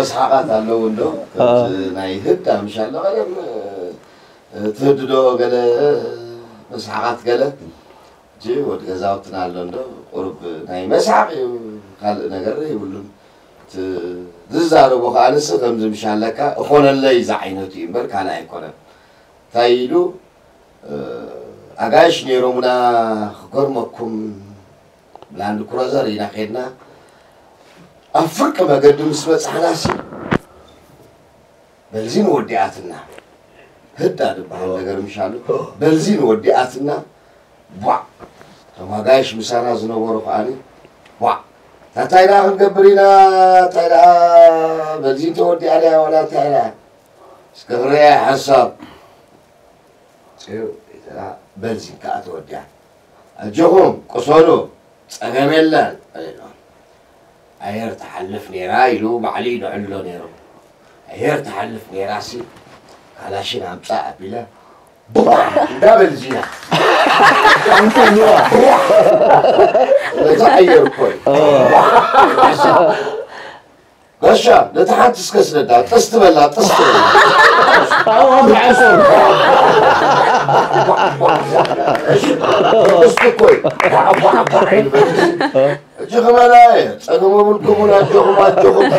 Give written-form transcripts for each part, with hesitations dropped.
مسحقات الله وندو ناي هدا إن شاء الله غير تهددو قال مسحقات قال جي وتجزاوتنا لندو قرب ناي مسحق قال نجري يقولون تزارو بخالص كم زمشان لك أخونا اللي زعينتي إمبر كان أيقونه تايلو أجاش نيرومنا خكرمكم لاند كروزر هنا خدنا أفرق ما قدم سبت حناسي بنزين ودياتنا هدا دبها نجر مشانو بنزين ودياتنا بوا ما جاش مسانا زنورو فاني بوا تايرا هنقبرينا تايرا بنزين تودي عليها ولا تايرا سكريا حساب بنزين كأت وديا الجهم قصولو أجملنا أير تحلف نيرا يلو معلي نعلو نيرو أير تحلف نيراسي على شيء عم صعب بلا دبل زينة أنت نوا تغير كوي غشا نتحت تسكسر ده تستبلا بعصر تستكوي جخم أنا أقوم بالكم ولا جخم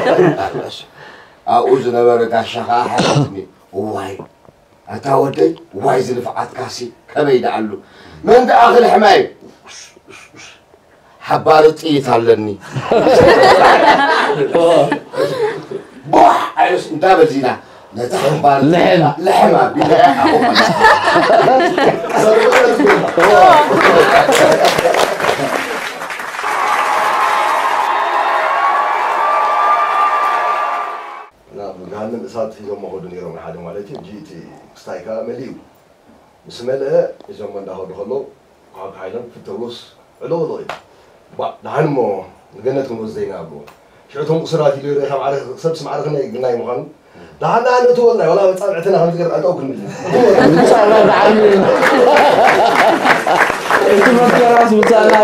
أعوذ نبرك الشقاء حرتني واي أتاودي واي زلفعات كاسي كم يدعلو من ده آخر حماي حبارة يتعلني بوح عيش انت بزينة نتحبار لحمة بلا هذا الإصابة في يوم ما هو دنيا من حد مالتي جيتي استايكا مليو بسمله إذا من ده هو قاعد عيلان في التوس علو دهان مو نجنتهم وزينا أبو شعتهم قصرات اللي ريحهم على سبس معرفنا يقولنا مخان دهان أنا والله ولا بتصابعتنا هم تقدر أتوكل منه بتصالح عامل أنت ما بتعرف بتصالح